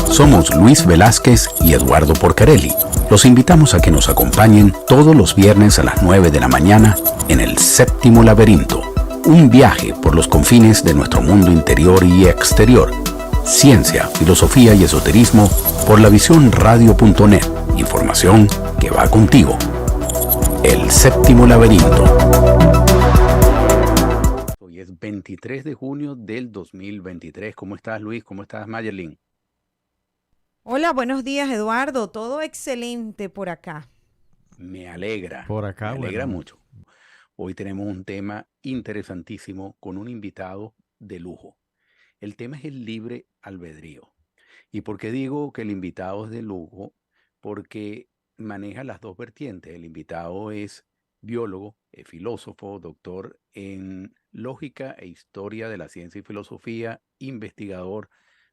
Somos Luis Velázquez y Eduardo Porcarelli. Los invitamos a que nos acompañen todos los viernes a las 9 de la mañana en El Séptimo Laberinto. Un viaje por los confines de nuestro mundo interior y exterior. Ciencia, filosofía y esoterismo por lavisiónradio.net. Información que va contigo. El Séptimo Laberinto. Hoy es 23 de junio del 2023. ¿Cómo estás, Luis? ¿Cómo estás, Mayerlin? Hola, buenos días, Eduardo. Todo excelente por acá. Me alegra, Por me acá, alegra bueno, mucho. Hoy tenemos un tema interesantísimo con un invitado de lujo. El tema es el libre albedrío. ¿Y por qué digo que el invitado es de lujo? Porque maneja las dos vertientes. El invitado es biólogo, es filósofo, doctor en lógica e historia de la ciencia y filosofía, investigador,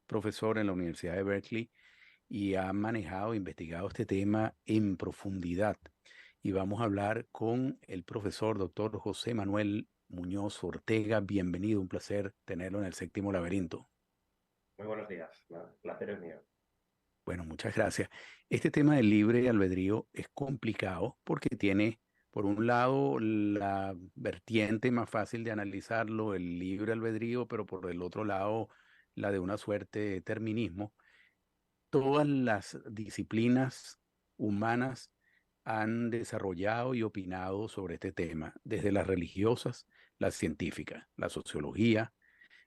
profesor en la Universidad de Berkeley y ha manejado, investigado este tema en profundidad. Y vamos a hablar con el profesor doctor José Manuel Muñoz Ortega. Bienvenido, un placer tenerlo en el Séptimo Laberinto. Muy buenos días, el placer es mío. Bueno, muchas gracias. Este tema del libre albedrío es complicado porque tiene, por un lado, la vertiente más fácil de analizarlo, el libre albedrío, pero por el otro lado, la de una suerte de determinismo. Todas las disciplinas humanas han desarrollado y opinado sobre este tema, desde las religiosas, las científicas, la sociología,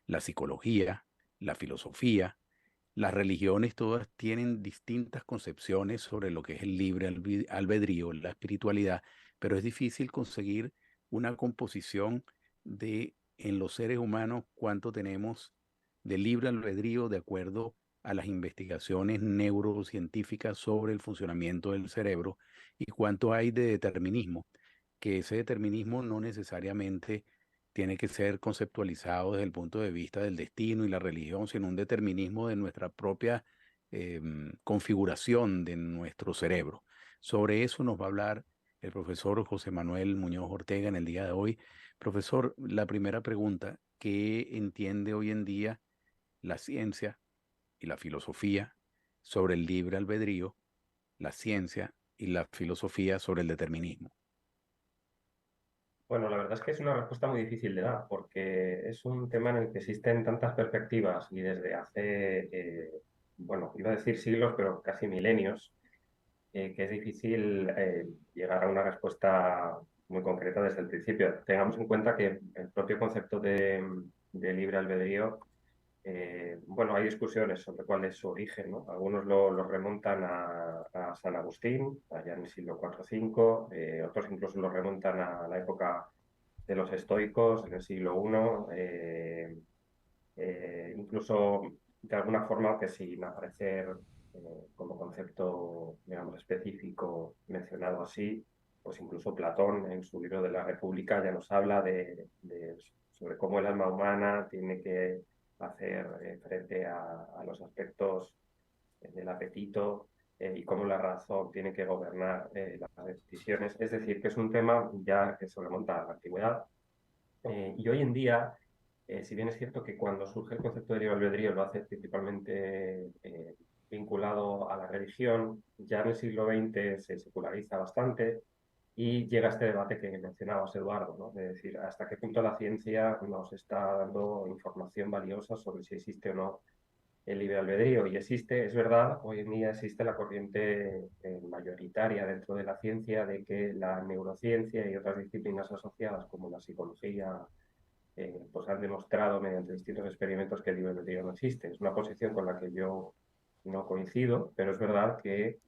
la psicología, la filosofía. Las religiones todas tienen distintas concepciones sobre lo que es el libre albedrío, la espiritualidad, pero es difícil conseguir una composición de en los seres humanos cuánto tenemos de libre albedrío de acuerdo a las investigaciones neurocientíficas sobre el funcionamiento del cerebro y cuánto hay de determinismo, que ese determinismo no necesariamente tiene que ser conceptualizado desde el punto de vista del destino y la religión, sino un determinismo de nuestra propia configuración de nuestro cerebro. Sobre eso nos va a hablar el profesor José Manuel Muñoz Ortega en el día de hoy. Profesor, la primera pregunta, ¿qué entiende hoy en día la ciencia y la filosofía sobre el libre albedrío, la ciencia y la filosofía sobre el determinismo? Bueno, la verdad es que es una respuesta muy difícil de dar porque es un tema en el que existen tantas perspectivas y desde hace, bueno, iba a decir siglos, pero casi milenios, que es difícil llegar a una respuesta muy concreta desde el principio. Tengamos en cuenta que el propio concepto de libre albedrío, bueno, hay discusiones sobre cuál es su origen, ¿no? Algunos lo remontan a San Agustín, allá en el siglo IV-V, otros incluso lo remontan a la época de los estoicos, en el siglo I, incluso de alguna forma, que sin aparecer como concepto, digamos, específico mencionado así, pues incluso Platón en su libro de la República ya nos habla sobre cómo el alma humana tiene que hacer frente a los aspectos del apetito y cómo la razón tiene que gobernar las decisiones. Es decir, que es un tema ya que se remonta a la antigüedad y hoy en día, si bien es cierto que cuando surge el concepto de libre albedrío lo hace principalmente vinculado a la religión, ya en el siglo XX se seculariza bastante y llega este debate que mencionabas, Eduardo, ¿no? De decir, hasta qué punto la ciencia nos está dando información valiosa sobre si existe o no el libre albedrío. Y existe, es verdad, hoy en día existe la corriente mayoritaria dentro de la ciencia de que la neurociencia y otras disciplinas asociadas como la psicología pues han demostrado mediante distintos experimentos que el libre albedrío no existe. Es una posición con la que yo no coincido, pero es verdad que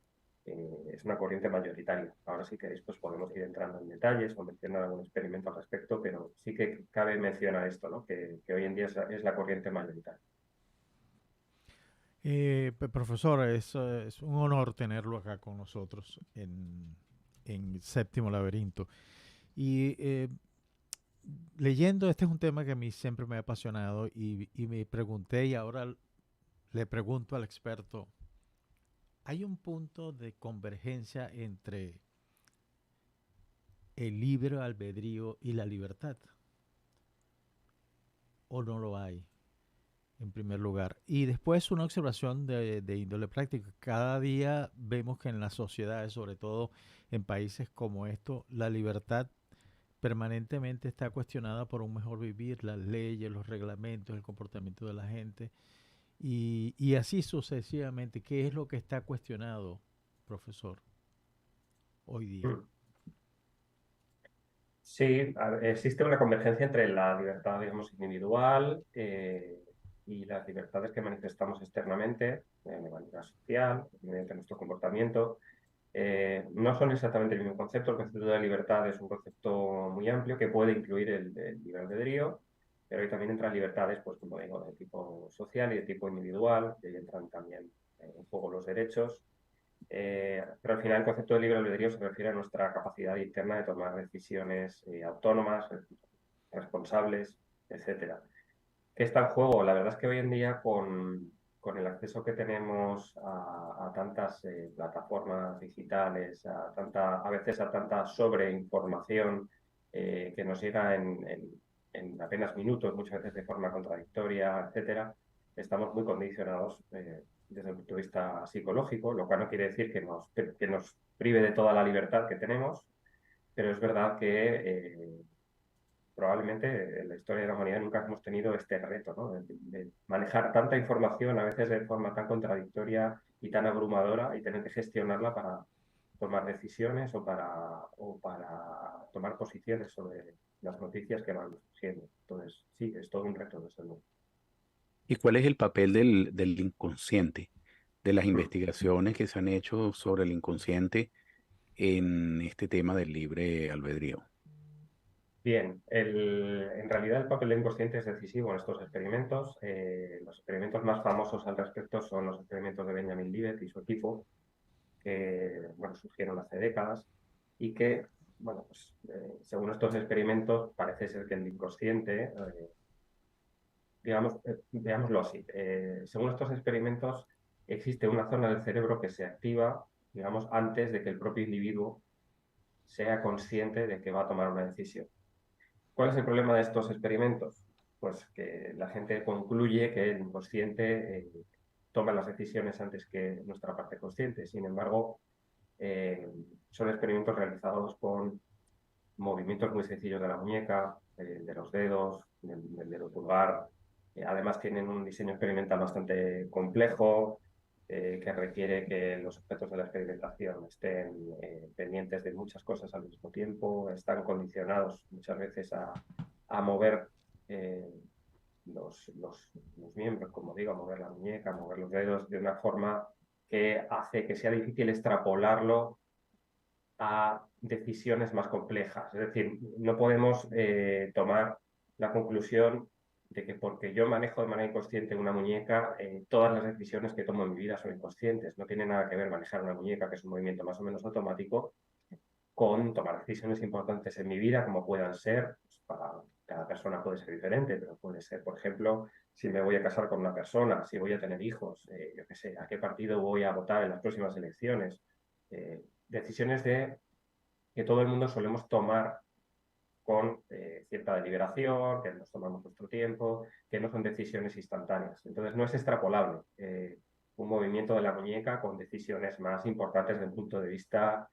es una corriente mayoritaria. Ahora si queréis pues podemos ir entrando en detalles o mencionar algún experimento al respecto, pero sí que cabe mencionar esto, ¿no? Que hoy en día es la corriente mayoritaria. Profesor, es un honor tenerlo acá con nosotros en Séptimo Laberinto. Y leyendo, este es un tema que a mí siempre me ha apasionado y me pregunté y ahora le pregunto al experto, ¿hay un punto de convergencia entre el libre albedrío y la libertad? ¿O no lo hay? en primer lugar. Y después una observación de índole práctica. Cada día vemos que en las sociedades, sobre todo en países como esto, la libertad permanentemente está cuestionada por un mejor vivir, las leyes, los reglamentos, el comportamiento de la gente y así sucesivamente. ¿Qué es lo que está cuestionado, profesor, hoy día? Mm. Sí, existe una convergencia entre la libertad, digamos, individual y las libertades que manifestamos externamente, de manera social, mediante nuestro comportamiento. No son exactamente el mismo concepto. El concepto de libertad es un concepto muy amplio que puede incluir el libre albedrío, pero ahí también entran libertades, pues como digo, de tipo social y de tipo individual, y ahí entran también en juego los derechos. Pero al final el concepto de libre albedrío se refiere a nuestra capacidad interna de tomar decisiones autónomas, responsables, etcétera. ¿Qué está en juego? La verdad es que hoy en día con el acceso que tenemos a tantas plataformas digitales, a veces a tanta sobreinformación que nos llega en apenas minutos, muchas veces de forma contradictoria, etcétera, estamos muy condicionados desde el punto de vista psicológico, lo cual no quiere decir que nos prive de toda la libertad que tenemos, pero es verdad que probablemente en la historia de la humanidad nunca hemos tenido este reto, ¿no? De manejar tanta información, a veces de forma tan contradictoria y tan abrumadora, y tener que gestionarla para tomar decisiones o para tomar posiciones sobre las noticias que van surgiendo. Entonces, sí, es todo un reto, desde luego. ¿Y cuál es el papel del inconsciente, de las Mm. investigaciones que se han hecho sobre el inconsciente en este tema del libre albedrío? Bien, en realidad el papel del inconsciente es decisivo en estos experimentos. Los experimentos más famosos al respecto son los experimentos de Benjamin Libet y su equipo, que bueno, surgieron hace décadas y que, bueno, pues, según estos experimentos, parece ser que el inconsciente, digamos, veámoslo así, según estos experimentos, existe una zona del cerebro que se activa, digamos, antes de que el propio individuo sea consciente de que va a tomar una decisión. ¿Cuál es el problema de estos experimentos? Pues que la gente concluye que el inconsciente toma las decisiones antes que nuestra parte consciente. Sin embargo, eh, son experimentos realizados con movimientos muy sencillos de la muñeca, de los dedos, del dedo pulgar. Además tienen un diseño experimental bastante complejo que requiere que los objetos de la experimentación estén pendientes de muchas cosas al mismo tiempo, están condicionados muchas veces a mover eh, los miembros, como digo, a mover la muñeca, a mover los dedos de una forma que hace que sea difícil extrapolarlo a decisiones más complejas. Es decir, no podemos tomar la conclusión de que porque yo manejo de manera inconsciente una muñeca, todas las decisiones que tomo en mi vida son inconscientes. No tiene nada que ver manejar una muñeca, que es un movimiento más o menos automático, con tomar decisiones importantes en mi vida, como puedan ser, pues para cada persona puede ser diferente, pero puede ser, por ejemplo, si me voy a casar con una persona, si voy a tener hijos, yo qué sé, a qué partido voy a votar en las próximas elecciones. Decisiones que todo el mundo solemos tomar con cierta deliberación, que nos tomamos nuestro tiempo, que no son decisiones instantáneas. Entonces no es extrapolable un movimiento de la muñeca con decisiones más importantes desde el punto de vista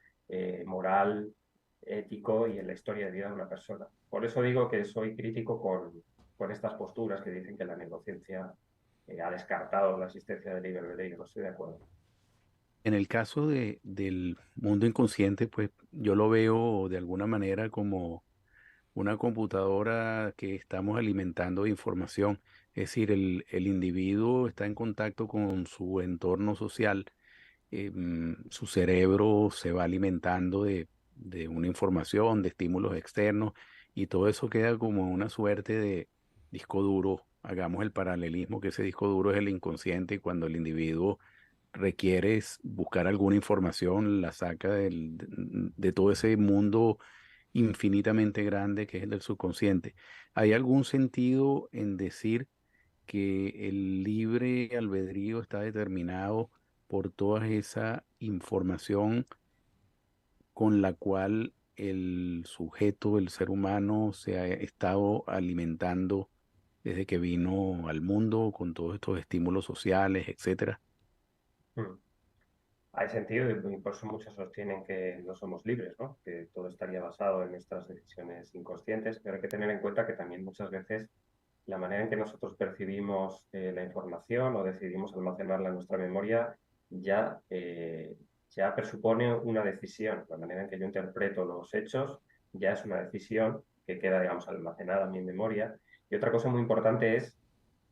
moral, ético y en la historia de vida de una persona. Por eso digo que soy crítico con estas posturas que dicen que la neurociencia ha descartado la existencia del libre albedrío. No estoy de acuerdo. En el caso del mundo inconsciente, pues yo lo veo de alguna manera como una computadora que estamos alimentando de información. Es decir, el individuo está en contacto con su entorno social, su cerebro se va alimentando de una información, de estímulos externos, y todo eso queda como una suerte de disco duro. Hagamos el paralelismo que ese disco duro es el inconsciente y cuando el individuo requiere buscar alguna información, la saca de todo ese mundo infinitamente grande que es el del subconsciente. ¿Hay algún sentido en decir que el libre albedrío está determinado por toda esa información con la cual el sujeto, el ser humano, se ha estado alimentando desde que vino al mundo con todos estos estímulos sociales, etcétera. Mm. Hay sentido y por eso muchos sostienen que no somos libres, ¿no? Que todo estaría basado en nuestras decisiones inconscientes, pero hay que tener en cuenta que también muchas veces la manera en que nosotros percibimos la información o decidimos almacenarla en nuestra memoria ya presupone una decisión. La manera en que yo interpreto los hechos ya es una decisión que queda, digamos, almacenada en mi memoria. Y otra cosa muy importante es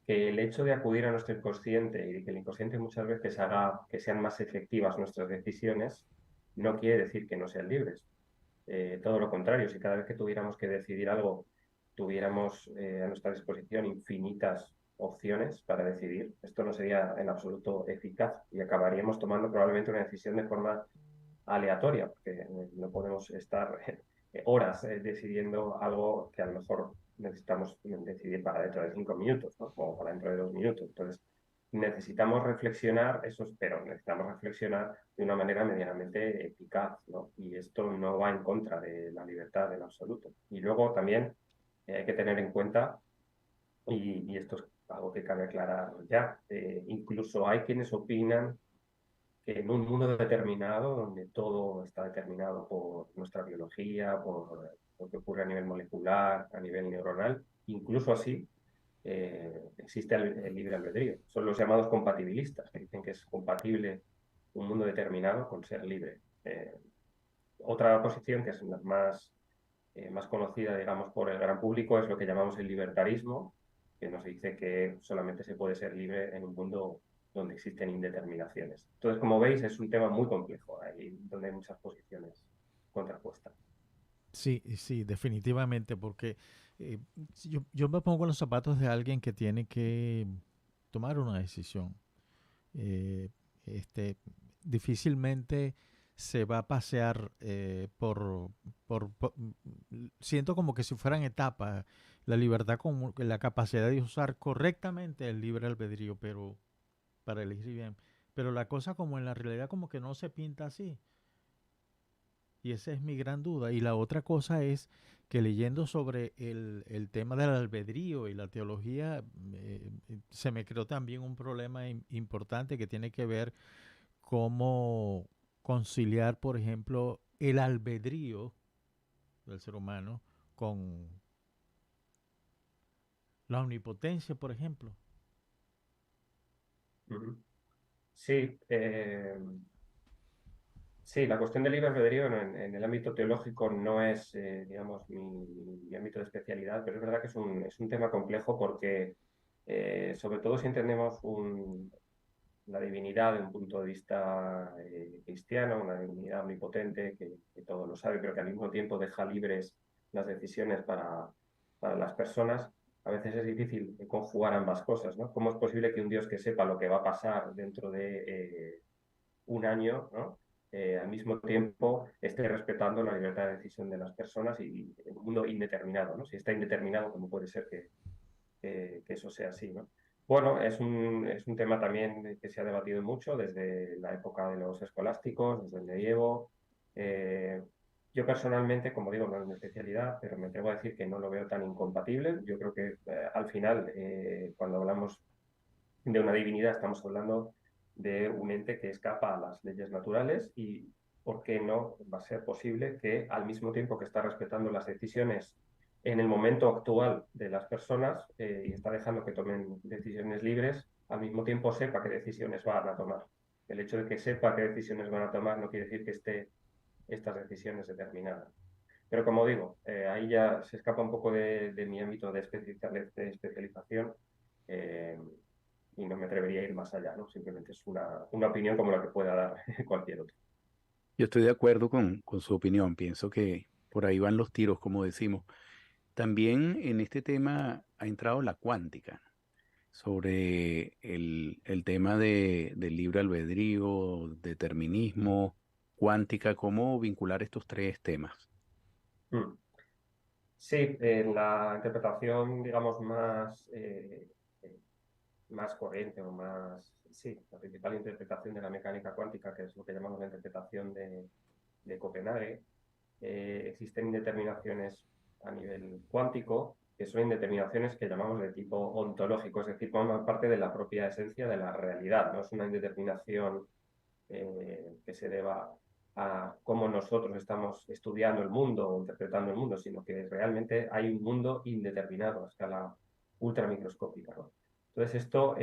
que el hecho de acudir a nuestro inconsciente y que el inconsciente muchas veces haga que sean más efectivas nuestras decisiones, no quiere decir que no sean libres. Todo lo contrario, si cada vez que tuviéramos que decidir algo, tuviéramos a nuestra disposición infinitas opciones para decidir, esto no sería en absoluto eficaz y acabaríamos tomando probablemente una decisión de forma aleatoria, porque no podemos estar horas decidiendo algo que a lo mejor necesitamos decidir para dentro de 5 minutos, ¿no? O para dentro de 2 minutos. Entonces, necesitamos reflexionar, pero necesitamos reflexionar de una manera medianamente eficaz, ¿no? Y esto no va en contra de la libertad en absoluto. Y luego también hay que tener en cuenta, y esto es algo que cabe aclarar ya, incluso hay quienes opinan que en un mundo determinado, donde todo está determinado por nuestra biología, por lo que ocurre a nivel molecular, a nivel neuronal, incluso así existe el libre albedrío. Son los llamados compatibilistas, que dicen que es compatible un mundo determinado con ser libre. Otra posición que es más conocida, digamos, por el gran público es lo que llamamos el libertarismo, que nos dice que solamente se puede ser libre en un mundo donde existen indeterminaciones. Entonces, como veis, es un tema muy complejo, ahí donde hay muchas posiciones contrapuestas. Sí, sí, definitivamente, porque si yo me pongo en los zapatos de alguien que tiene que tomar una decisión. eh, este, Difícilmente se va a pasear siento como que si fueran etapas, la libertad como la capacidad de usar correctamente el libre albedrío, pero para elegir bien. Pero la cosa como en la realidad como que no se pinta así. Y esa es mi gran duda. Y la otra cosa es que leyendo sobre el tema del albedrío y la teología, se me creó también un problema importante que tiene que ver cómo conciliar, por ejemplo, el albedrío del ser humano con la omnipotencia, por ejemplo. Uh -huh. Sí, sí, la cuestión del libre albedrío en el ámbito teológico no es, digamos, mi ámbito de especialidad, pero es verdad que es un tema complejo porque, sobre todo si entendemos la divinidad de un punto de vista cristiano, una divinidad omnipotente que todo lo sabe, pero que al mismo tiempo deja libres las decisiones para las personas, a veces es difícil conjugar ambas cosas, ¿no? ¿Cómo es posible que un Dios que sepa lo que va a pasar dentro de un año, ¿no? Al mismo tiempo esté respetando la libertad de decisión de las personas y en un mundo indeterminado, ¿no? Si está indeterminado, ¿cómo puede ser que eso sea así, ¿no? Bueno, es un tema también que se ha debatido mucho desde la época de los escolásticos, desde el medievo. Eh, yo personalmente, como digo, no es mi especialidad, pero me atrevo a decir que no lo veo tan incompatible. Yo creo que al final, cuando hablamos de una divinidad, estamos hablando de un ente que escapa a las leyes naturales y, ¿por qué no va a ser posible que al mismo tiempo que está respetando las decisiones en el momento actual de las personas y está dejando que tomen decisiones libres, al mismo tiempo sepa qué decisiones van a tomar? El hecho de que sepa qué decisiones van a tomar no quiere decir que esté estas decisiones determinadas. Pero como digo, ahí ya se escapa un poco de mi ámbito de especialización. eh, y no me atrevería a ir más allá, ¿no? Simplemente es una opinión como la que pueda dar cualquier otro. Yo estoy de acuerdo con su opinión, pienso que por ahí van los tiros, como decimos. También en este tema ha entrado la cuántica, sobre el tema del libre albedrío, determinismo, cuántica, cómo vincular estos tres temas. Mm. Sí, en la interpretación, digamos, más corriente o más, sí, la principal interpretación de la mecánica cuántica, que es lo que llamamos la interpretación de Copenhague, existen indeterminaciones a nivel cuántico que son indeterminaciones que llamamos de tipo ontológico, es decir, forman parte de la propia esencia de la realidad, no es una indeterminación que se deba a cómo nosotros estamos estudiando el mundo o interpretando el mundo, sino que realmente hay un mundo indeterminado a escala ultramicroscópica, ¿no? Entonces esto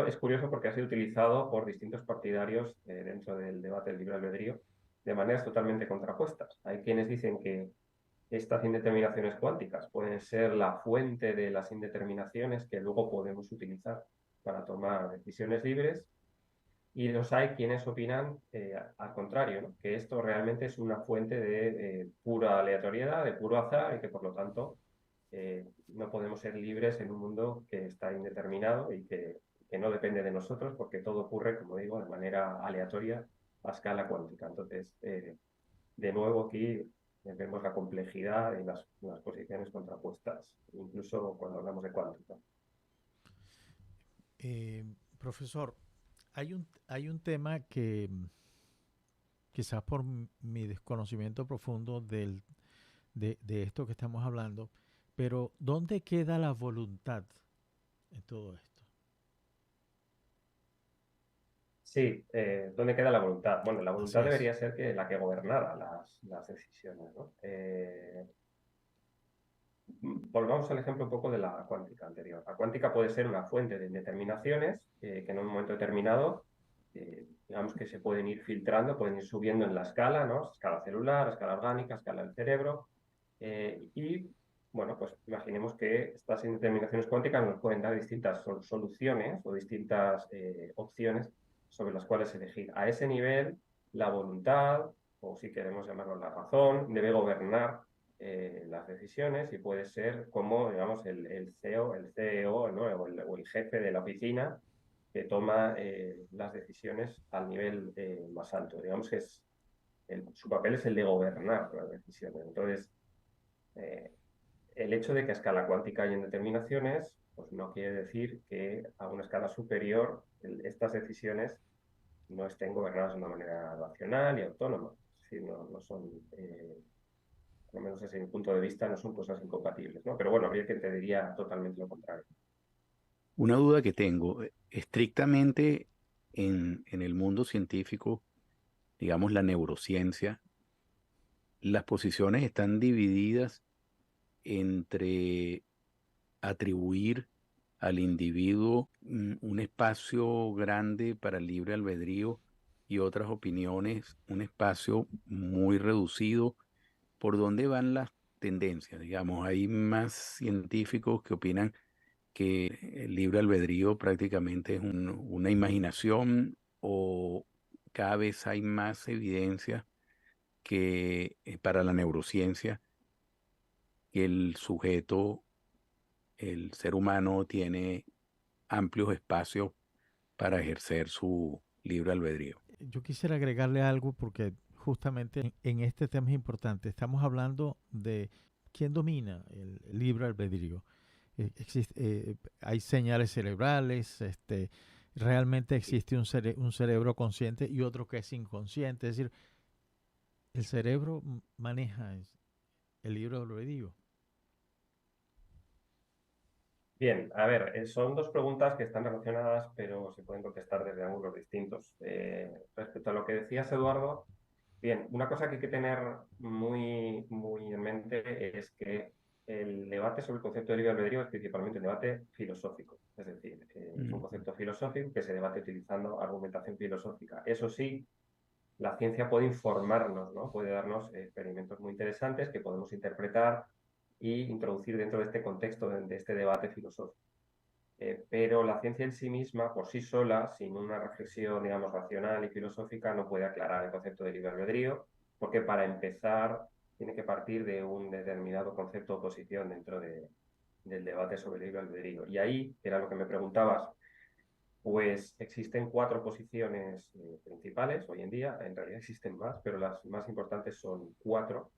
es curioso porque ha sido utilizado por distintos partidarios dentro del debate del libre albedrío de maneras totalmente contrapuestas. Hay quienes dicen que estas indeterminaciones cuánticas pueden ser la fuente de las indeterminaciones que luego podemos utilizar para tomar decisiones libres, y los hay quienes opinan al contrario, ¿no? Que esto realmente es una fuente de pura aleatoriedad, de puro azar, y que por lo tanto no podemos ser libres en un mundo que está indeterminado y que no depende de nosotros, porque todo ocurre, como digo, de manera aleatoria a escala cuántica. Entonces, de nuevo aquí vemos la complejidad y las posiciones contrapuestas, incluso cuando hablamos de cuántica. Profesor, hay un tema que quizás por mi desconocimiento profundo de esto que estamos hablando, pero ¿dónde queda la voluntad en todo esto? Sí, ¿dónde queda la voluntad? Bueno, la Así voluntad es. debería ser la que gobernara las decisiones, ¿no? Volvamos al ejemplo un poco de la cuántica anterior. La cuántica puede ser una fuente de indeterminaciones que en un momento determinado, digamos que se pueden ir filtrando, pueden ir subiendo en la escala, ¿no? Escala celular, escala orgánica, escala del cerebro. Y bueno, pues imaginemos que estas indeterminaciones cuánticas nos pueden dar distintas soluciones o distintas opciones sobre las cuales elegir. A ese nivel, la voluntad, o si queremos llamarlo la razón, debe gobernar las decisiones, y puede ser como, digamos, el CEO, ¿no? O el jefe de la oficina que toma las decisiones al nivel más alto. Digamos que su papel es el de gobernar las decisiones. Entonces, eh, el hecho de que a escala cuántica hay indeterminaciones, pues no quiere decir que a una escala superior estas decisiones no estén gobernadas de una manera racional y autónoma. Si no son, por lo menos desde mi punto de vista, no son cosas incompatibles, ¿no? Pero bueno, habría que te diría totalmente lo contrario. Una duda que tengo, estrictamente en el mundo científico, digamos la neurociencia, las posiciones están divididas entre atribuir al individuo un espacio grande para el libre albedrío y otras opiniones, un espacio muy reducido. ¿Por dónde van las tendencias? Digamos, hay más científicos que opinan que el libre albedrío prácticamente es una imaginación, o cada vez hay más evidencia que para la neurociencia que el sujeto, el ser humano, tiene amplios espacios para ejercer su libre albedrío. Yo quisiera agregarle algo porque justamente en este tema es importante. Estamos hablando de quién domina el libre albedrío. Hay señales cerebrales, realmente existe un cerebro consciente y otro que es inconsciente. Es decir, el cerebro maneja el libre albedrío. Bien, a ver, son dos preguntas que están relacionadas, pero se pueden contestar desde ángulos distintos. Respecto a lo que decías, Eduardo, bien, una cosa que hay que tener muy en mente es que el debate sobre el concepto de libre albedrío es principalmente un debate filosófico. Es decir, es un concepto filosófico que se debate utilizando argumentación filosófica. Eso sí, la ciencia puede informarnos, ¿no? Puede darnos experimentos muy interesantes que podemos interpretar y introducir dentro de este contexto, de este debate filosófico. Pero la ciencia en sí misma, por sí sola, sin una reflexión, digamos, racional y filosófica, no puede aclarar el concepto de libre albedrío, porque para empezar tiene que partir de un determinado concepto o posición dentro del debate sobre el libre albedrío. Y ahí, era lo que me preguntabas, pues existen cuatro posiciones principales hoy en día. En realidad existen más, pero las más importantes son cuatro,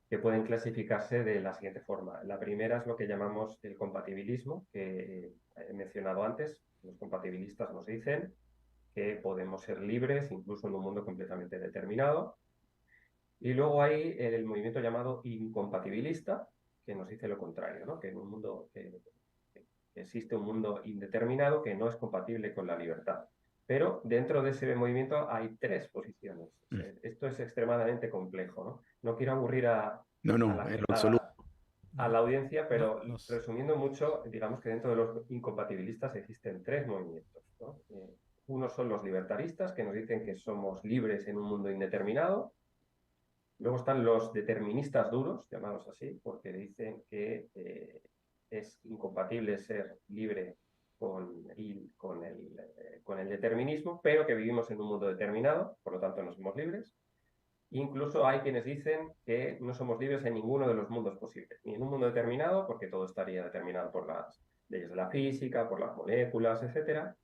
que pueden clasificarse de la siguiente forma. La primera es lo que llamamos el compatibilismo, que he mencionado antes. Los compatibilistas nos dicen que podemos ser libres incluso en un mundo completamente determinado. Y luego hay el movimiento llamado incompatibilista, que nos dice lo contrario, ¿no? Que en un mundo que existe un mundo indeterminado que no es compatible con la libertad. Pero dentro de ese movimiento hay tres posiciones. O sea, esto es extremadamente complejo, ¿no? No quiero aburrir No, a no, la, en lo absoluto. a la audiencia, No, pero resumiendo mucho, digamos que dentro de los incompatibilistas existen tres movimientos, ¿no? Unos son los libertaristas, que nos dicen que somos libres en un mundo indeterminado. Luego están los deterministas duros, llamados así, porque dicen que es incompatible ser libre con el determinismo, pero que vivimos en un mundo determinado, por lo tanto no somos libres. Incluso hay quienes dicen que no somos libres en ninguno de los mundos posibles, ni en un mundo determinado, porque todo estaría determinado por las leyes de la física, por las moléculas, etcétera,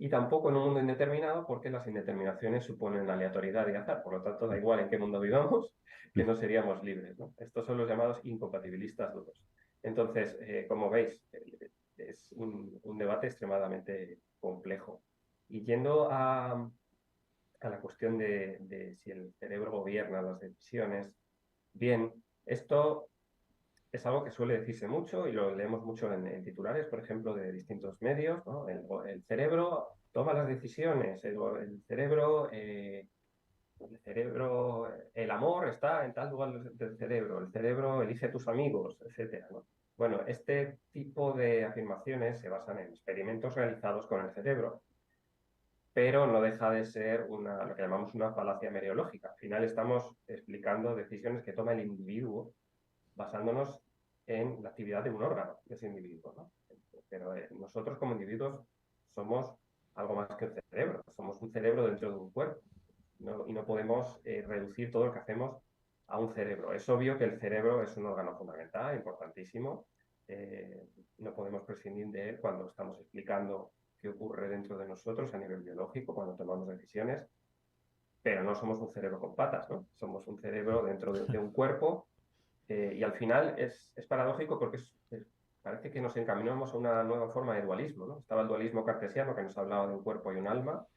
y tampoco en un mundo indeterminado, porque las indeterminaciones suponen aleatoriedad y azar, por lo tanto da igual en qué mundo vivamos, que no seríamos libres, ¿no? Estos son los llamados incompatibilistas duros. Entonces, como veis, es un debate extremadamente complejo. Y yendo a la cuestión de si el cerebro gobierna las decisiones. Bien, esto es algo que suele decirse mucho y lo leemos mucho en titulares, por ejemplo, de distintos medios, ¿no? El cerebro toma las decisiones, el amor está en tal lugar del cerebro, el cerebro elige tus amigos, etcétera, ¿no? Bueno, este tipo de afirmaciones se basan en experimentos realizados con el cerebro, pero no deja de ser lo que llamamos una falacia meriológica. Al final estamos explicando decisiones que toma el individuo basándonos en la actividad de un órgano de ese individuo, ¿no? Pero nosotros como individuos somos algo más que un cerebro, somos un cerebro dentro de un cuerpo, ¿no? Y no podemos reducir todo lo que hacemos a un cerebro. Es obvio que el cerebro es un órgano fundamental, importantísimo. No podemos prescindir de él cuando estamos explicando qué ocurre dentro de nosotros a nivel biológico, cuando tomamos decisiones, pero no somos un cerebro con patas, ¿no? Somos un cerebro dentro de un cuerpo y al final es paradójico porque parece que nos encaminamos a una nueva forma de dualismo, ¿no? Estaba el dualismo cartesiano que nos hablaba de un cuerpo y un alma,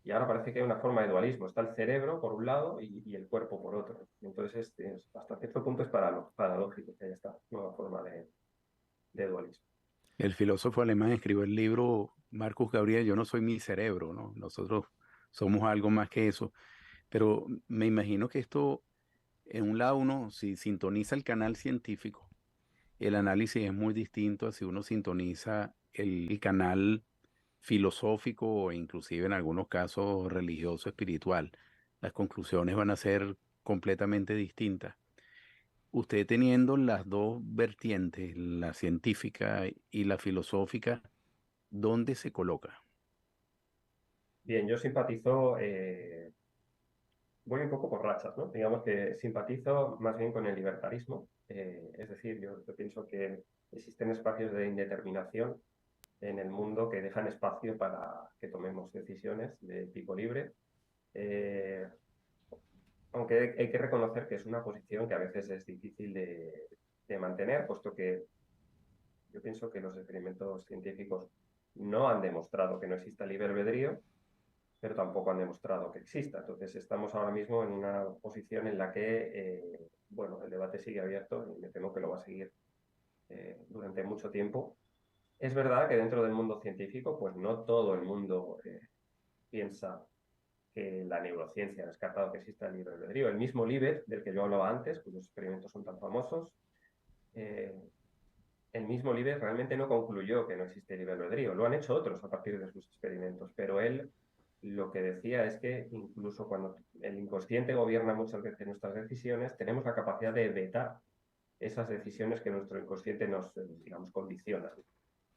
y ahora parece que hay una forma de dualismo. Está el cerebro por un lado y el cuerpo por otro. Entonces, hasta cierto punto es paradójico que haya esta nueva forma de dualismo. El filósofo alemán escribió el libro Marcus Gabriel, Yo no soy mi cerebro, ¿no? Nosotros somos algo más que eso. Pero me imagino que esto, en un lado uno, si sintoniza el canal científico, el análisis es muy distinto a si uno sintoniza el canal filosófico o inclusive en algunos casos religioso, espiritual. Las conclusiones van a ser completamente distintas. Usted teniendo las dos vertientes, la científica y la filosófica, ¿dónde se coloca? Bien, yo simpatizo, voy un poco por rachas, ¿no? Digamos que simpatizo más bien con el libertarismo. Es decir, yo pienso que existen espacios de indeterminación en el mundo que dejan espacio para que tomemos decisiones de tipo libre. Eh, Aunque hay que reconocer que es una posición que a veces es difícil de mantener, puesto que yo pienso que los experimentos científicos no han demostrado que no exista libre albedrío, pero tampoco han demostrado que exista. Entonces estamos ahora mismo en una posición en la que, bueno, el debate sigue abierto y me temo que lo va a seguir durante mucho tiempo. Es verdad que dentro del mundo científico, pues no todo el mundo piensa que la neurociencia ha descartado que exista el libre albedrío. El mismo Libet, del que yo hablaba antes, cuyos experimentos son tan famosos, eh, el mismo Libet realmente no concluyó que no existe libre albedrío. Lo han hecho otros a partir de sus experimentos, pero él lo que decía es que incluso cuando el inconsciente gobierna muchas veces nuestras decisiones, tenemos la capacidad de vetar esas decisiones que nuestro inconsciente nos, digamos, condiciona.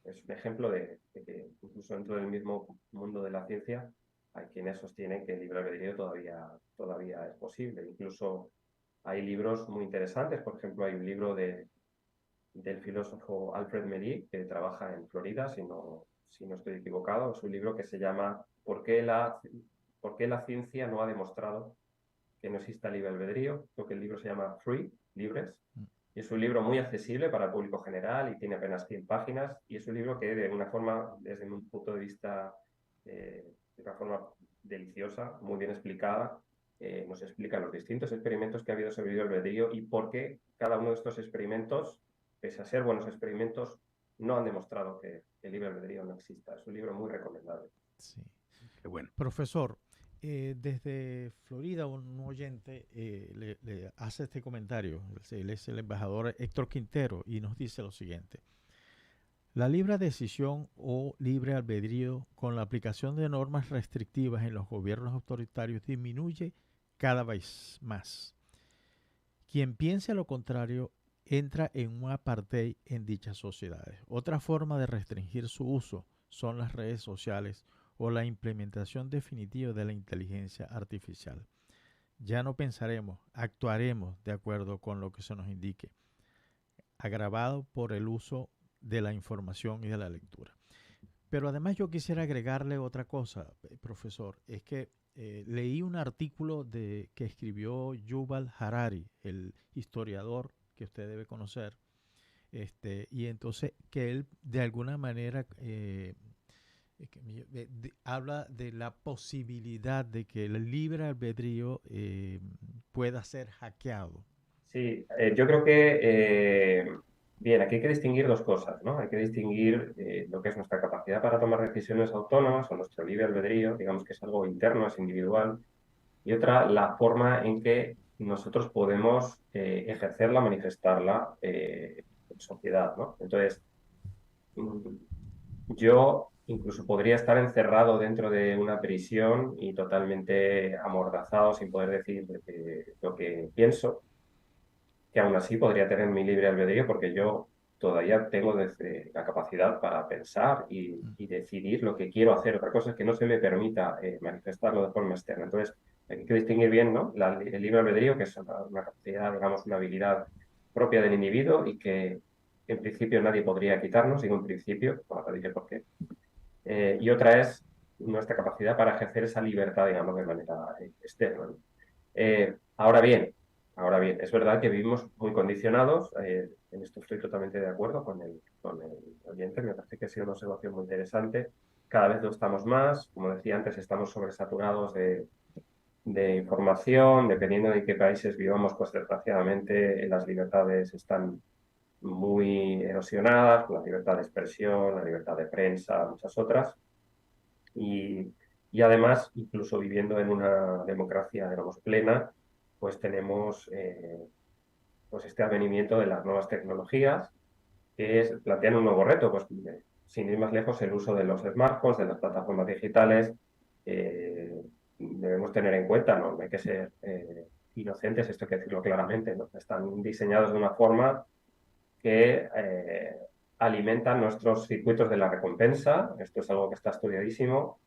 Es un ejemplo de que incluso dentro del mismo mundo de la ciencia hay quienes sostienen que el libre albedrío todavía es posible. Incluso hay libros muy interesantes. Por ejemplo, hay un libro del filósofo Alfred Mery, que trabaja en Florida, si no estoy equivocado. Es un libro que se llama ¿Por qué la ciencia no ha demostrado que no exista libre albedrío? Creo que el libro se llama Free, Libres. Y es un libro muy accesible para el público general y tiene apenas 100 páginas. Y es un libro que de una forma, desde un punto de vista, de una forma deliciosa, muy bien explicada, nos explica los distintos experimentos que ha habido sobre el libre albedrío y por qué cada uno de estos experimentos, pese a ser buenos experimentos, no han demostrado que el libre albedrío no exista. Es un libro muy recomendable. Sí. Qué bueno. Profesor, desde Florida un oyente le hace este comentario. Él es el embajador Héctor Quintero y nos dice lo siguiente. La libre decisión o libre albedrío con la aplicación de normas restrictivas en los gobiernos autoritarios disminuye cada vez más. Quien piense lo contrario entra en un apartheid en dichas sociedades. Otra forma de restringir su uso son las redes sociales o la implementación definitiva de la inteligencia artificial. Ya no pensaremos, actuaremos de acuerdo con lo que se nos indique, agravado por el uso de la información y de la lectura. Pero además yo quisiera agregarle otra cosa, profesor, es que leí un artículo que escribió Yuval Harari, el historiador que usted debe conocer, y entonces que él de alguna manera habla de la posibilidad de que el libre albedrío pueda ser hackeado. Sí, yo creo que, bien, aquí hay que distinguir dos cosas, ¿no? Hay que distinguir lo que es nuestra capacidad para tomar decisiones autónomas o nuestro libre albedrío, digamos que es algo interno, es individual, y otra, la forma en que nosotros podemos ejercerla, manifestarla en sociedad, ¿no? Entonces, yo incluso podría estar encerrado dentro de una prisión y totalmente amordazado sin poder decir lo que pienso, que aún así podría tener mi libre albedrío porque yo todavía tengo la capacidad para pensar y decidir lo que quiero hacer. Otra cosa es que no se me permita manifestarlo de forma externa. Entonces, hay que distinguir bien, ¿no? El libre albedrío, que es una capacidad, digamos, una habilidad propia del individuo y que en principio nadie podría quitarnos, digo en principio, ahora diré por qué. Y otra es nuestra capacidad para ejercer esa libertad, digamos, de manera externa, ¿no? Ahora bien, es verdad que vivimos muy condicionados, en esto estoy totalmente de acuerdo con el oyente, me parece que ha sido una observación muy interesante. Cada vez lo estamos más, como decía antes, estamos sobresaturados de información, dependiendo de qué países vivamos, pues desgraciadamente las libertades están muy erosionadas, la libertad de expresión, la libertad de prensa, muchas otras. Y además, incluso viviendo en una democracia, digamos, plena, pues tenemos pues este advenimiento de las nuevas tecnologías que plantean un nuevo reto, pues sin ir más lejos, el uso de los smartphones, de las plataformas digitales, debemos tener en cuenta, no hay que ser inocentes, esto hay que decirlo claramente, ¿no? Están diseñados de una forma que alimentan nuestros circuitos de la recompensa, esto es algo que está estudiadísimo,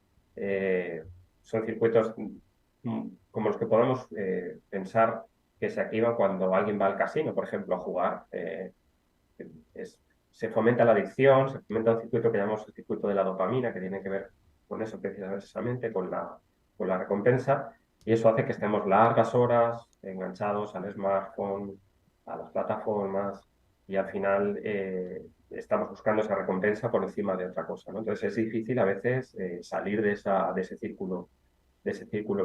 son circuitos como los que podemos pensar que se activan cuando alguien va al casino, por ejemplo, a jugar. Se fomenta la adicción, se fomenta un circuito que llamamos el circuito de la dopamina, que tiene que ver con eso precisamente, con la recompensa, y eso hace que estemos largas horas enganchados al smartphone, a las plataformas, y al final estamos buscando esa recompensa por encima de otra cosa, ¿no? Entonces es difícil a veces salir de ese círculo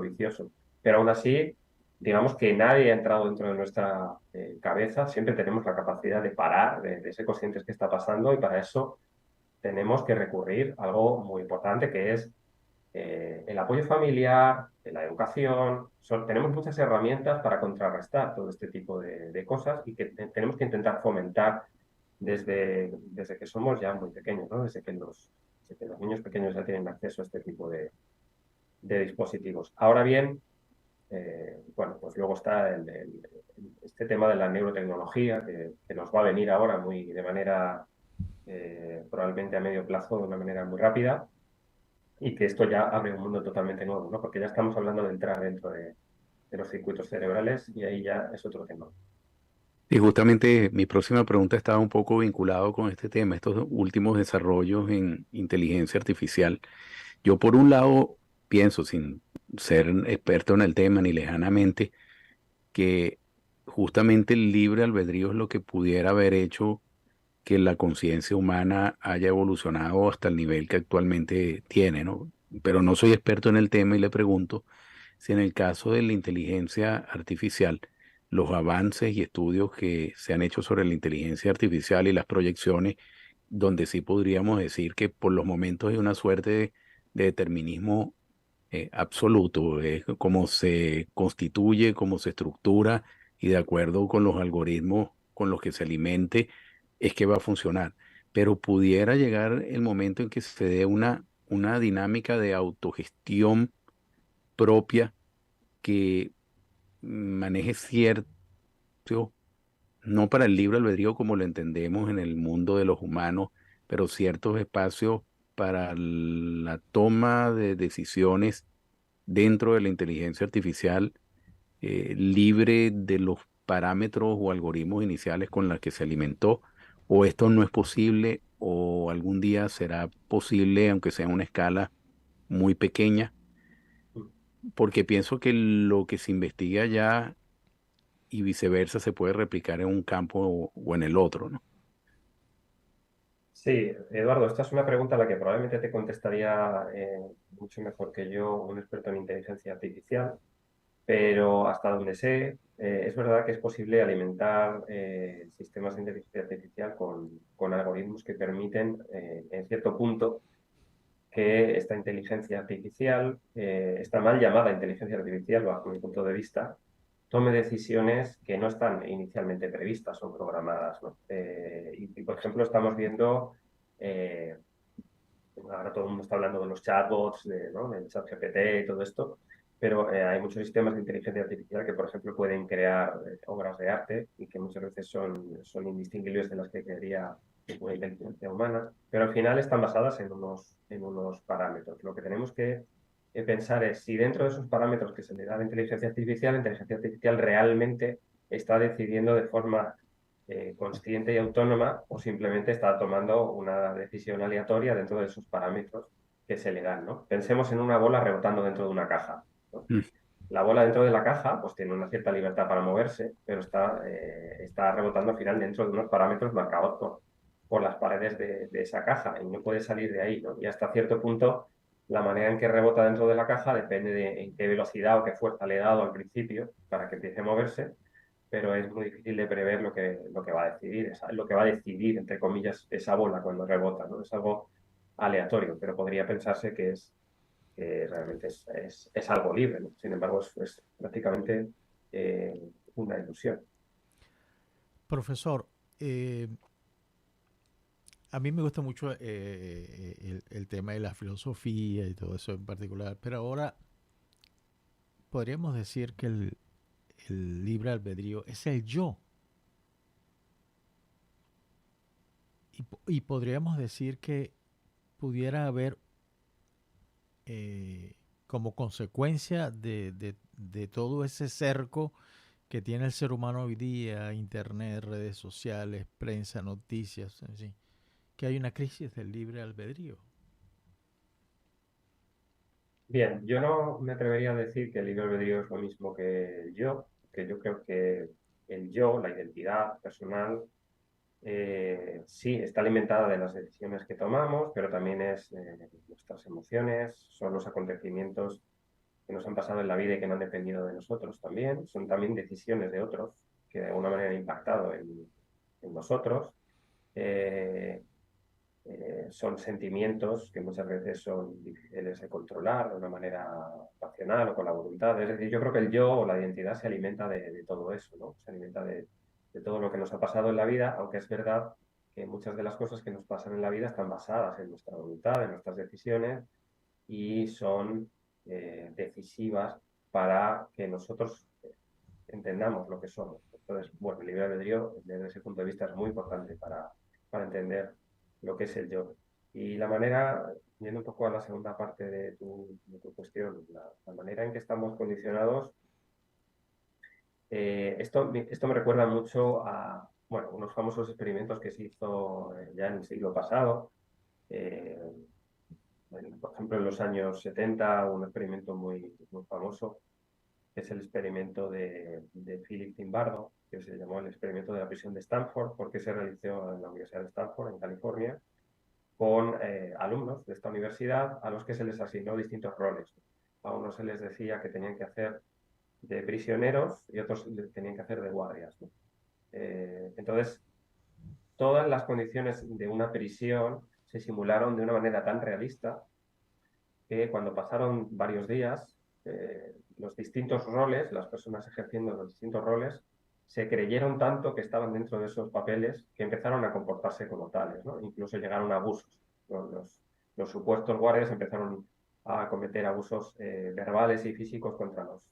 vicioso. Pero aún así, digamos que nadie ha entrado dentro de nuestra cabeza, siempre tenemos la capacidad de parar, de ser conscientes que está pasando, y para eso tenemos que recurrir a algo muy importante, que es el apoyo familiar, la educación. Tenemos muchas herramientas para contrarrestar todo este tipo de cosas y que tenemos que intentar fomentar desde que somos ya muy pequeños, ¿no? Desde que los niños pequeños ya tienen acceso a este tipo de dispositivos. Ahora bien, bueno, pues luego está este tema de la neurotecnología que nos va a venir ahora de manera probablemente a medio plazo, de una manera muy rápida, y que esto ya abre un mundo totalmente nuevo, ¿no? Porque ya estamos hablando de entrar dentro de los circuitos cerebrales y ahí ya es otro tema. Y justamente mi próxima pregunta estaba un poco vinculado con este tema, estos últimos desarrollos en inteligencia artificial. Yo por un lado pienso, sin ser experto en el tema ni lejanamente, que justamente el libre albedrío es lo que pudiera haber hecho que la conciencia humana haya evolucionado hasta el nivel que actualmente tiene, ¿no? Pero no soy experto en el tema y le pregunto si en el caso de la inteligencia artificial, los avances y estudios que se han hecho sobre la inteligencia artificial y las proyecciones, donde sí podríamos decir que por los momentos hay una suerte de determinismo absoluto, es cómo se constituye, cómo se estructura y de acuerdo con los algoritmos con los que se alimente, es que va a funcionar. Pero pudiera llegar el momento en que se dé una dinámica de autogestión propia que maneje cierto, no para el libre albedrío como lo entendemos en el mundo de los humanos, pero ciertos espacios para la toma de decisiones dentro de la inteligencia artificial, libre de los parámetros o algoritmos iniciales con los que se alimentó, o esto no es posible, o algún día será posible, aunque sea en una escala muy pequeña, porque pienso que lo que se investiga ya y viceversa se puede replicar en un campo o en el otro, ¿no? Sí, Eduardo, esta es una pregunta a la que probablemente te contestaría mucho mejor que yo un experto en inteligencia artificial, pero hasta donde sé, es verdad que es posible alimentar sistemas de inteligencia artificial con algoritmos que permiten, en cierto punto, que esta inteligencia artificial, esta mal llamada inteligencia artificial, bajo mi punto de vista, tome decisiones que no están inicialmente previstas o programadas, ¿no? Por ejemplo, estamos viendo, eh, ahora todo el mundo está hablando de los chatbots, ¿no? Del chat GPT y todo esto, pero hay muchos sistemas de inteligencia artificial que, por ejemplo, pueden crear obras de arte y que muchas veces son indistinguibles de las que crearía una inteligencia humana, pero al final están basadas en unos parámetros. Lo que tenemos que pensar es si dentro de esos parámetros que se le da a la inteligencia artificial realmente está decidiendo de forma consciente y autónoma o simplemente está tomando una decisión aleatoria dentro de esos parámetros que se le dan, ¿no? Pensemos en una bola rebotando dentro de una caja, ¿no? Mm. La bola dentro de la caja pues tiene una cierta libertad para moverse, pero está rebotando al final dentro de unos parámetros marcados por las paredes de esa caja y no puede salir de ahí, ¿no? Y hasta cierto punto la manera en que rebota dentro de la caja depende de en qué velocidad o qué fuerza le he dado al principio para que empiece a moverse, pero es muy difícil de prever lo que va a decidir, lo que va a decidir, entre comillas, esa bola cuando rebota, ¿no? Es algo aleatorio, pero podría pensarse que realmente es algo libre, ¿no? Sin embargo, es prácticamente una ilusión. Profesor, a mí me gusta mucho el tema de la filosofía y todo eso en particular, pero ahora podríamos decir que el libre albedrío es el yo. Y podríamos decir que pudiera haber como consecuencia de todo ese cerco que tiene el ser humano hoy día, internet, redes sociales, prensa, noticias, en fin, que hay una crisis del libre albedrío. Bien, yo no me atrevería a decir que el libre albedrío es lo mismo que el yo, que yo creo que el yo, la identidad personal, sí, está alimentada de las decisiones que tomamos, pero también es nuestras emociones, son los acontecimientos que nos han pasado en la vida y que no han dependido de nosotros también, son también decisiones de otros que de alguna manera han impactado en nosotros. Eh, Son sentimientos que muchas veces son difíciles de controlar de una manera racional o con la voluntad. Es decir, yo creo que el yo o la identidad se alimenta de todo eso, ¿no? Se alimenta de todo lo que nos ha pasado en la vida, aunque es verdad que muchas de las cosas que nos pasan en la vida están basadas en nuestra voluntad, en nuestras decisiones y son decisivas para que nosotros entendamos lo que somos. Entonces, bueno, el libre albedrío desde ese punto de vista es muy importante para entender lo que es el yo. Y la manera, yendo un poco a la segunda parte de tu cuestión, la manera en que estamos condicionados, esto me recuerda mucho a, bueno, unos famosos experimentos que se hizo ya en el siglo pasado. eh, por ejemplo, en los años 70, un experimento muy famoso que es el experimento de Philip Zimbardo, que se llamó el experimento de la prisión de Stanford, porque se realizó en la Universidad de Stanford, en California, con alumnos de esta universidad a los que se les asignó distintos roles. A unos se les decía que tenían que hacer de prisioneros y otros tenían que hacer de guardias, ¿no? Entonces, todas las condiciones de una prisión se simularon de una manera tan realista que cuando pasaron varios días, los distintos roles, las personas ejerciendo los distintos roles, se creyeron tanto que estaban dentro de esos papeles que empezaron a comportarse como tales, ¿no? Incluso llegaron a abusos, ¿no? Los supuestos guardias empezaron a cometer abusos verbales y físicos contra los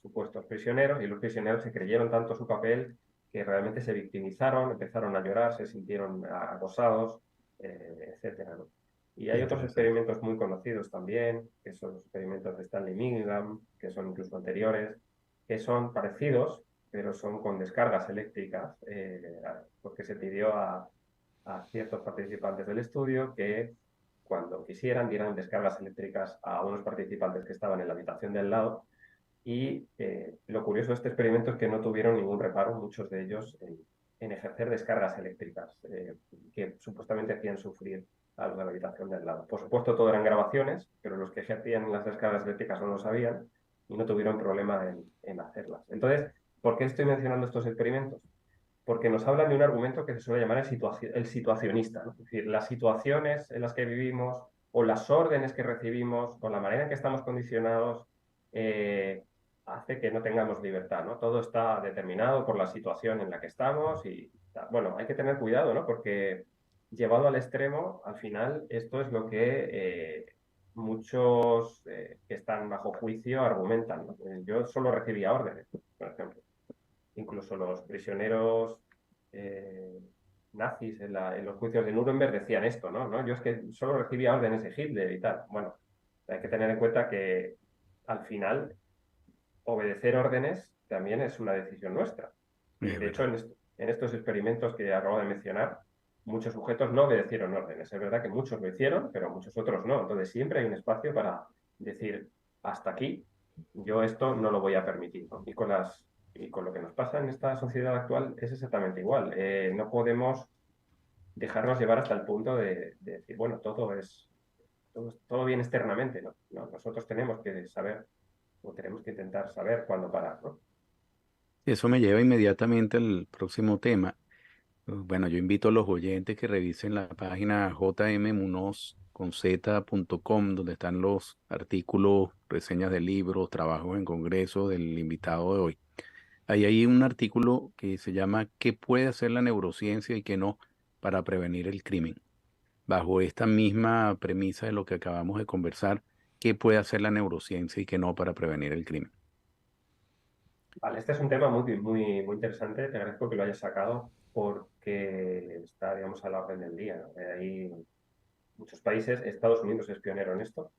supuestos prisioneros, y los prisioneros se creyeron tanto su papel que realmente se victimizaron, empezaron a llorar, se sintieron acosados, etcétera, ¿no? Y hay otros Interesante. experimentos muy conocidos también, que son los experimentos de Stanley Milgram, que son incluso anteriores, que son parecidos, pero son con descargas eléctricas, porque se pidió a ciertos participantes del estudio que cuando quisieran dieran descargas eléctricas a unos participantes que estaban en la habitación de al lado. Y lo curioso de este experimento es que no tuvieron ningún reparo, muchos de ellos, en ejercer descargas eléctricas que supuestamente hacían sufrir a los de la habitación de al lado. Por supuesto, todo eran grabaciones, pero los que ejercían las descargas eléctricas no lo sabían y no tuvieron problema en hacerlas. Entonces, ¿por qué estoy mencionando estos experimentos? Porque nos hablan de un argumento que se suele llamar el situacionista, ¿no? Es decir, las situaciones en las que vivimos o las órdenes que recibimos o la manera en que estamos condicionados hace que no tengamos libertad, ¿no? Todo está determinado por la situación en la que estamos y, bueno, hay que tener cuidado, ¿no? Porque llevado al extremo, al final, esto es lo que muchos que están bajo juicio argumentan, ¿no? Yo solo recibía órdenes, por ejemplo. Incluso los prisioneros nazis en los juicios de Nuremberg decían esto, ¿no? ¿no? Yo es que solo recibía órdenes de Hitler y tal. Bueno, hay que tener en cuenta que al final obedecer órdenes también es una decisión nuestra. Y Es de hecho, verdad. en estos experimentos que acabo de mencionar, muchos sujetos no obedecieron órdenes. Es verdad que muchos lo hicieron, pero muchos otros no. Entonces siempre hay un espacio para decir, hasta aquí, yo esto no lo voy a permitir, ¿no? Y con lo que nos pasa en esta sociedad actual es exactamente igual. No podemos dejarnos llevar hasta el punto de decir, bueno, todo bien externamente, ¿no? No, nosotros tenemos que saber o tenemos que intentar saber cuándo parar, ¿no? Eso me lleva inmediatamente al próximo tema. Bueno, yo invito a los oyentes que revisen la página jmmunoz.com, donde están los artículos, reseñas de libros, trabajos en congreso del invitado de hoy. Ahí hay un artículo que se llama ¿Qué puede hacer la neurociencia y qué no para prevenir el crimen? Bajo esta misma premisa de lo que acabamos de conversar, ¿qué puede hacer la neurociencia y qué no para prevenir el crimen? Vale, este es un tema muy interesante. Te agradezco que lo hayas sacado porque está, digamos, a la orden del día, ¿no? Hay muchos países, Estados Unidos es pionero en esto,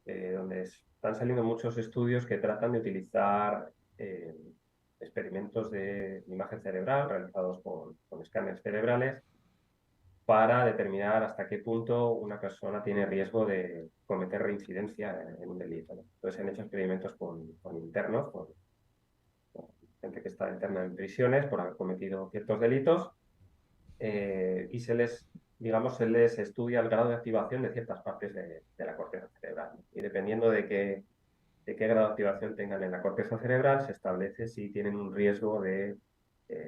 donde están saliendo muchos estudios que tratan de utilizar experimentos de imagen cerebral realizados con escáneres cerebrales para determinar hasta qué punto una persona tiene riesgo de cometer reincidencia en un delito, ¿no? Entonces, se han hecho experimentos con internos, con gente que está interna en prisiones por haber cometido ciertos delitos, y digamos, se les estudia el grado de activación de ciertas partes de la corteza cerebral, ¿no? Y dependiendo de qué grado de activación tengan en la corteza cerebral, se establece si tienen un riesgo de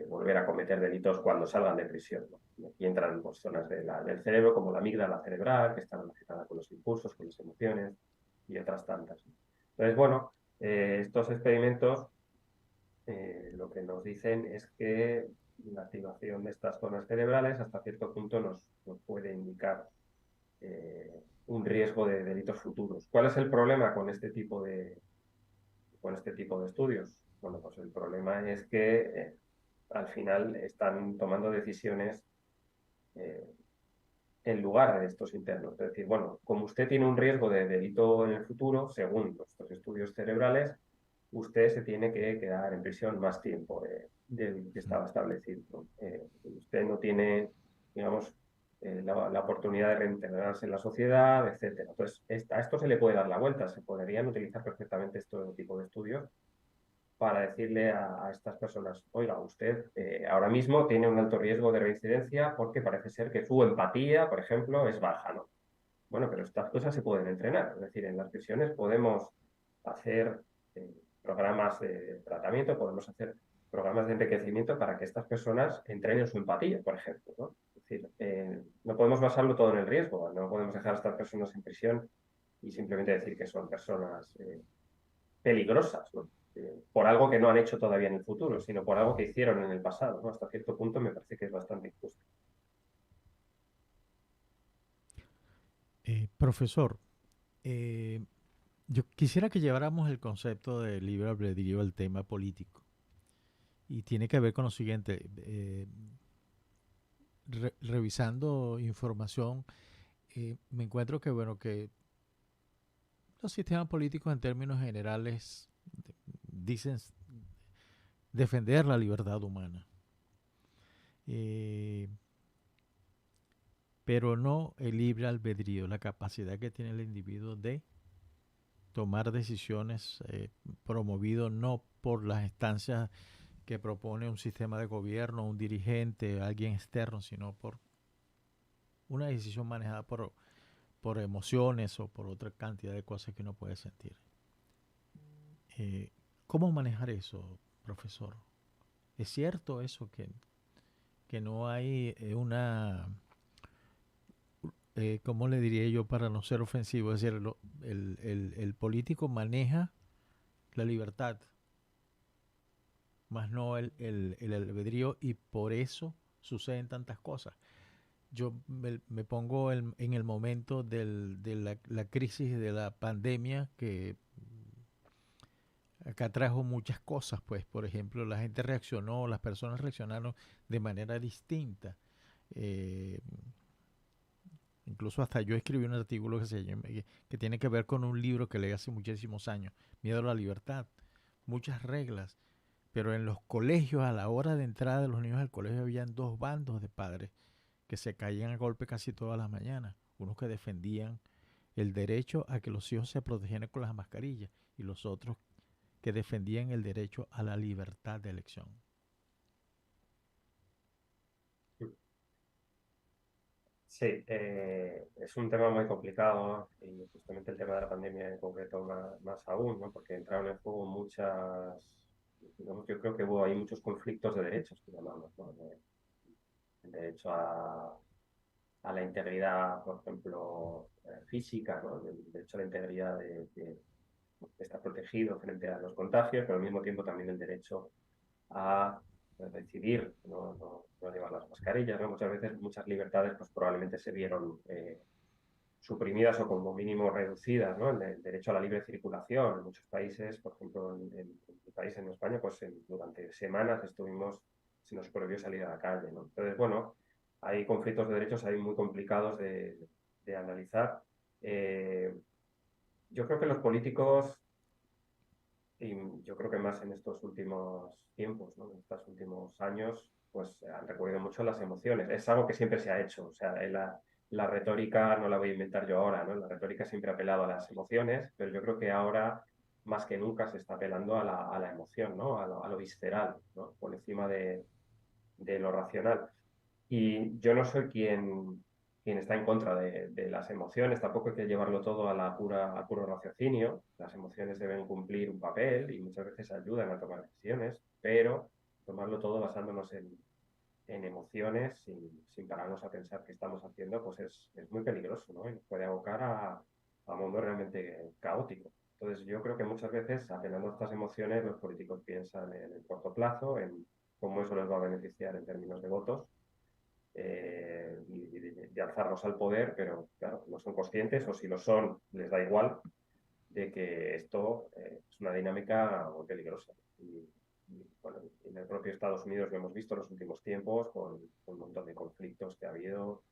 volver a cometer delitos cuando salgan de prisión, ¿no? Y aquí entran pues, zonas del cerebro como la amígdala cerebral, que está relacionada con los impulsos, con las emociones y otras tantas, ¿no? Entonces, bueno, estos experimentos lo que nos dicen es que la activación de estas zonas cerebrales hasta cierto punto nos puede indicar un riesgo de delitos futuros. ¿Cuál es el problema con este tipo de estudios? Bueno, pues el problema es que al final están tomando decisiones eh, en lugar de estos internos. Es decir, bueno, como usted tiene un riesgo de delito en el futuro, según nuestros estudios cerebrales, usted se tiene que quedar en prisión más tiempo del que estaba establecido, ¿no? Usted no tiene, digamos, la oportunidad de reintegrarse en la sociedad, etcétera. Entonces, a esto se le puede dar la vuelta. Se podrían utilizar perfectamente este tipo de estudios para decirle a estas personas, oiga, usted ahora mismo tiene un alto riesgo de reincidencia porque parece ser que su empatía, por ejemplo, es baja, ¿no? Bueno, pero estas cosas se pueden entrenar. Es decir, en las prisiones podemos hacer programas de tratamiento, podemos hacer programas de enriquecimiento para que estas personas entrenen su empatía, por ejemplo, ¿no? Es decir, no podemos basarlo todo en el riesgo, no podemos dejar a estas personas en prisión y simplemente decir que son personas peligrosas, ¿no? Por algo que no han hecho todavía en el futuro, sino por algo que hicieron en el pasado, ¿no? Hasta cierto punto me parece que es bastante injusto. Profesor, yo quisiera que lleváramos el concepto de libre albedrío al tema político. Y tiene que ver con lo siguiente. Revisando información, me encuentro que, bueno, que los sistemas políticos en términos generales dicen defender la libertad humana. Pero no el libre albedrío, la capacidad que tiene el individuo de tomar decisiones promovido no por las instancias que propone un sistema de gobierno, un dirigente, alguien externo, sino por una decisión manejada por emociones o por otra cantidad de cosas que uno puede sentir. ¿Cómo manejar eso, profesor? ¿Es cierto eso que no hay una... ¿cómo le diría yo para no ser ofensivo? Es decir, el político maneja la libertad, más no el albedrío, y por eso suceden tantas cosas. Yo me pongo en el momento de la crisis de la pandemia, que acá trajo muchas cosas, pues, por ejemplo, la gente reaccionó, las personas reaccionaron de manera distinta. Incluso hasta yo escribí un artículo que tiene que ver con un libro que leí hace muchísimos años, Miedo a la Libertad. Muchas reglas, pero en los colegios, a la hora de entrada de los niños al colegio, habían dos bandos de padres que se caían a golpe casi todas las mañanas. Unos que defendían el derecho a que los hijos se protegieran con las mascarillas y los otros que defendían el derecho a la libertad de elección. Sí, es un tema muy complicado y justamente el tema de la pandemia en concreto más aún, ¿no? Porque entraron en juego digamos, yo creo que hubo ahí muchos conflictos de derechos, que llamamos, ¿no? El derecho a la integridad, por ejemplo, física, ¿no? El derecho a la integridad de estar protegido frente a los contagios, pero al mismo tiempo también el derecho a decidir no llevar las mascarillas, ¿no? Muchas veces muchas libertades pues probablemente se vieron suprimidas o como mínimo reducidas, ¿no? El derecho a la libre circulación en muchos países, por ejemplo en mi país, en España, pues durante semanas se nos prohibió salir a la calle, ¿no? Entonces, bueno, hay conflictos de derechos ahí muy complicados de analizar. Yo creo que los políticos, y yo creo que más en estos últimos tiempos, ¿no? En estos últimos años, pues han recurrido mucho a las emociones. Es algo que siempre se ha hecho. O sea, la retórica no la voy a inventar yo ahora, ¿no? La retórica siempre ha apelado a las emociones, pero yo creo que ahora, más que nunca, se está apelando a la emoción, ¿no? A lo visceral, ¿no? Por encima de lo racional. Y yo no soy quien está en contra de las emociones, tampoco hay que llevarlo todo al puro raciocinio. Las emociones deben cumplir un papel y muchas veces ayudan a tomar decisiones, pero tomarlo todo basándonos en emociones sin pararnos a pensar qué estamos haciendo, pues es muy peligroso, ¿no? Y nos puede abocar a un mundo realmente caótico. Entonces yo creo que muchas veces, apelando a estas emociones, los políticos piensan en el corto plazo, en cómo eso les va a beneficiar en términos de votos, y de alzarlos al poder, pero claro, no son conscientes, o si lo son, les da igual, de que esto es una dinámica muy peligrosa. Bueno, en el propio Estados Unidos lo hemos visto en los últimos tiempos, con un montón de conflictos que ha habido.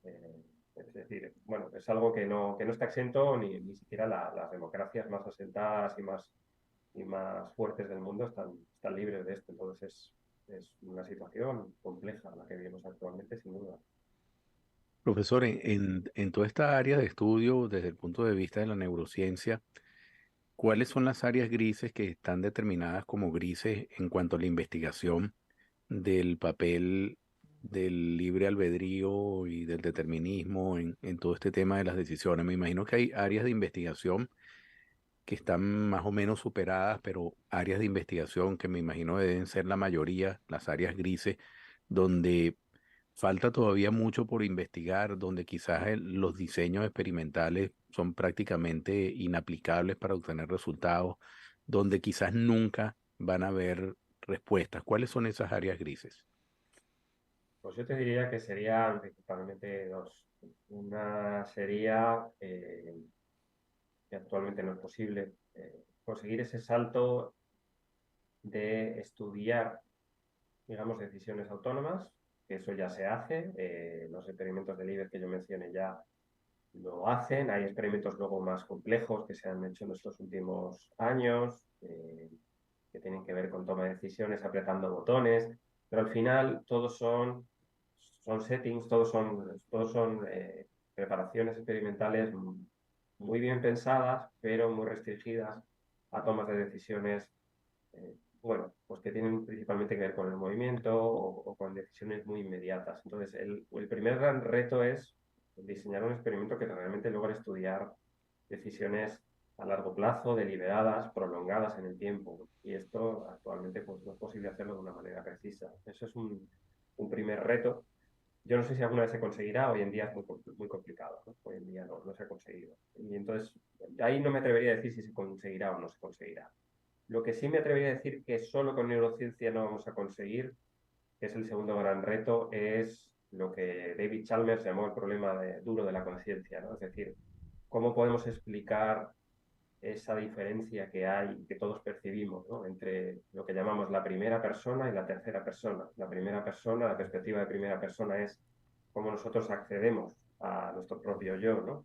Es decir, bueno, es algo que no está exento, ni siquiera las democracias más asentadas y más fuertes del mundo están libres de esto. Entonces es una situación compleja la que vivimos actualmente, sin duda. Profesor, en toda esta área de estudio, desde el punto de vista de la neurociencia, ¿cuáles son las áreas grises que están determinadas como grises en cuanto a la investigación del papel del libre albedrío y del determinismo en todo este tema de las decisiones? Me imagino que hay áreas de investigación que están más o menos superadas, pero áreas de investigación que me imagino deben ser la mayoría, las áreas grises, donde falta todavía mucho por investigar, donde quizás los diseños experimentales son prácticamente inaplicables para obtener resultados, donde quizás nunca van a haber respuestas. ¿Cuáles son esas áreas grises? Pues yo te diría que serían principalmente dos. Una sería, que actualmente no es posible, conseguir ese salto de estudiar, digamos, decisiones autónomas, que eso ya se hace. Los experimentos de Lieber que yo mencioné ya lo hacen. Hay experimentos luego más complejos que se han hecho en estos últimos años, que tienen que ver con toma de decisiones, apretando botones, pero al final todos son settings, todos son preparaciones experimentales muy bien pensadas, pero muy restringidas a tomas de decisiones, bueno, pues que tienen principalmente que ver con el movimiento o con decisiones muy inmediatas. Entonces, el primer gran reto es diseñar un experimento que realmente logre estudiar decisiones a largo plazo, deliberadas, prolongadas en el tiempo. Y esto actualmente pues, no es posible hacerlo de una manera precisa. Eso es un primer reto. Yo no sé si alguna vez se conseguirá, hoy en día es muy complicado, ¿no? Hoy en día no se ha conseguido. Y entonces, ahí no me atrevería a decir si se conseguirá o no se conseguirá. Lo que sí me atrevería a decir que solo con neurociencia no vamos a conseguir, que es el segundo gran reto, es lo que David Chalmers llamó el problema duro de la conciencia, ¿no? Es decir, cómo podemos explicar esa diferencia que hay, que todos percibimos, ¿no? Entre lo que llamamos la primera persona y la tercera persona. La primera persona, la perspectiva de primera persona es cómo nosotros accedemos a nuestro propio yo, ¿no?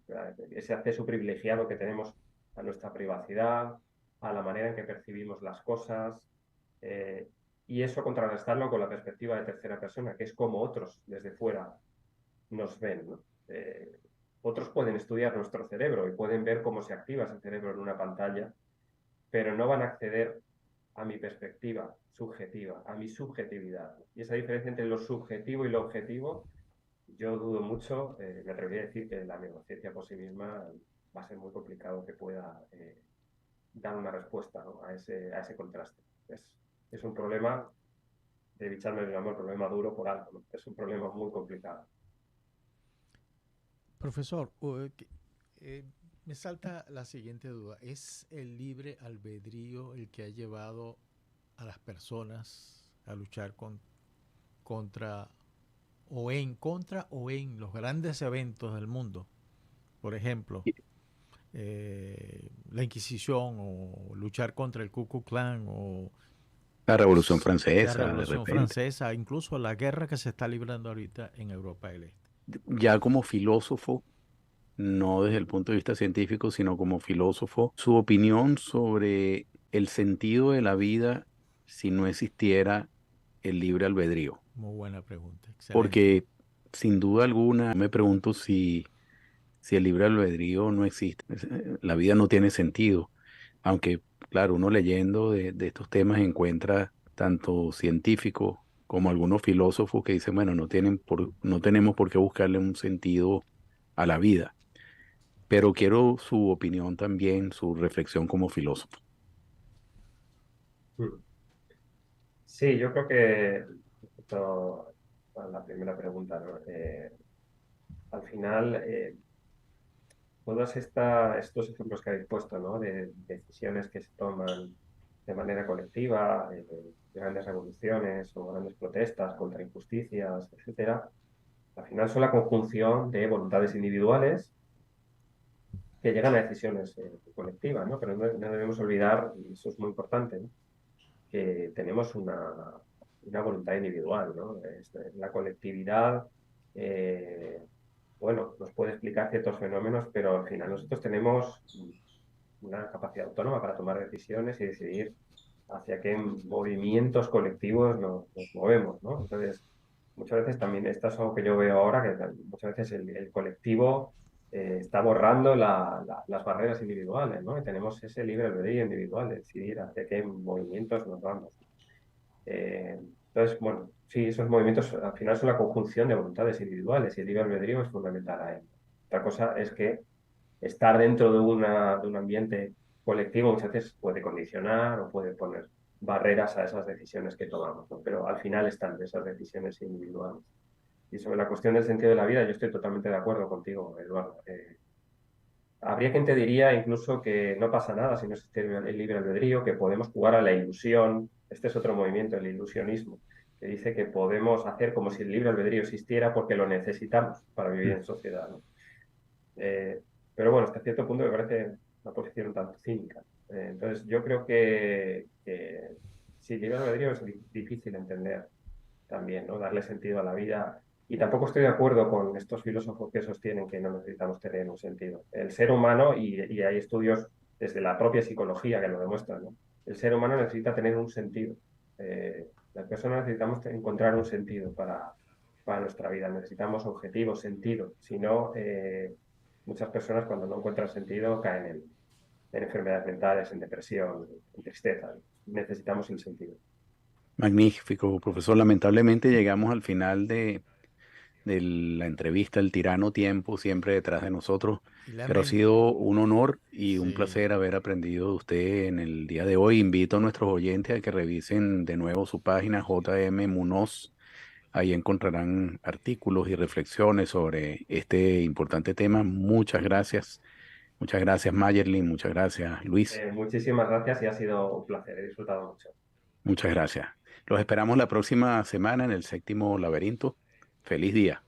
Ese acceso privilegiado que tenemos a nuestra privacidad, a la manera en que percibimos las cosas, eh, y eso contrarrestarlo con la perspectiva de tercera persona, que es como otros desde fuera nos ven, ¿no? Otros pueden estudiar nuestro cerebro y pueden ver cómo se activa ese cerebro en una pantalla, pero no van a acceder a mi perspectiva subjetiva, a mi subjetividad. Y esa diferencia entre lo subjetivo y lo objetivo, yo dudo mucho, me atrevería a decir que la neurociencia por sí misma va a ser muy complicado que pueda dar una respuesta, ¿no? a ese contraste. Es un problema, de Chalmers le llamó el problema duro por algo, ¿no? Es un problema muy complicado. Profesor, me salta la siguiente duda. ¿Es el libre albedrío el que ha llevado a las personas a luchar contra o en los grandes eventos del mundo? Por ejemplo, la Inquisición o luchar contra el Ku Klux Klan o La Revolución la Francesa, de Revolución repente. Francesa, incluso la guerra que se está librando ahorita en Europa del Este. Ya como filósofo, no desde el punto de vista científico, sino como filósofo, su opinión sobre el sentido de la vida si no existiera el libre albedrío. Muy buena pregunta, excelente. Porque sin duda alguna me pregunto si el libre albedrío no existe. La vida no tiene sentido. Aunque, claro, uno leyendo de estos temas encuentra tanto científicos como algunos filósofos que dicen, bueno, no tenemos por qué buscarle un sentido a la vida. Pero quiero su opinión también, su reflexión como filósofo. Sí, yo creo que respecto a la primera pregunta, ¿no? Al final, todos estos ejemplos que habéis puesto, ¿no? De decisiones que se toman de manera colectiva, grandes revoluciones o grandes protestas contra injusticias, etcétera, al final son la conjunción de voluntades individuales que llegan a decisiones colectivas, ¿no? Pero no debemos olvidar, y eso es muy importante, ¿no? Que tenemos una voluntad individual, ¿no? La colectividad, bueno, nos puede explicar ciertos fenómenos, pero al final nosotros tenemos una capacidad autónoma para tomar decisiones y decidir hacia qué movimientos colectivos nos movemos, ¿no? Entonces, muchas veces también, esto es algo que yo veo ahora, que muchas veces el colectivo está borrando las barreras individuales, ¿no? Y tenemos ese libre albedrío individual de decidir hacia qué movimientos nos vamos. Eh, entonces, bueno, sí, esos movimientos al final son la conjunción de voluntades individuales y el libre albedrío es fundamental a él. Otra cosa es que estar dentro de un ambiente colectivo muchas veces puede condicionar o puede poner barreras a esas decisiones que tomamos, ¿no? Pero al final están esas decisiones individuales. Y sobre la cuestión del sentido de la vida, yo estoy totalmente de acuerdo contigo, Eduardo. Habría quien te diría incluso que no pasa nada si no existe el libre albedrío, que podemos jugar a la ilusión. Este es otro movimiento, el ilusionismo, que dice que podemos hacer como si el libre albedrío existiera porque lo necesitamos para vivir en sociedad, ¿no? Pero bueno, hasta cierto punto me parece una posición un tanto cínica. Entonces, yo creo que sí, libre albedrío es difícil entender también, ¿no? Darle sentido a la vida. Y tampoco estoy de acuerdo con estos filósofos que sostienen que no necesitamos tener un sentido. El ser humano, y hay estudios desde la propia psicología que lo demuestran, ¿no? El ser humano necesita tener un sentido. Las personas necesitamos encontrar un sentido para nuestra vida. Necesitamos objetivos, sentido. Si no, muchas personas cuando no encuentran sentido caen en enfermedades mentales, en depresión, en tristeza. Necesitamos el sentido. Magnífico, profesor. Lamentablemente llegamos al final de la entrevista, el tirano tiempo siempre detrás de nosotros, Y pero ha sido un honor y un Sí. placer haber aprendido de usted en el día de hoy. Invito a nuestros oyentes a que revisen de nuevo su página JM Munoz. Ahí encontrarán artículos y reflexiones sobre este importante tema. Muchas gracias. Muchas gracias, Mayerlin. Muchas gracias, Luis. Muchísimas gracias y ha sido un placer. He disfrutado mucho. Muchas gracias. Los esperamos la próxima semana en el séptimo laberinto. Feliz día.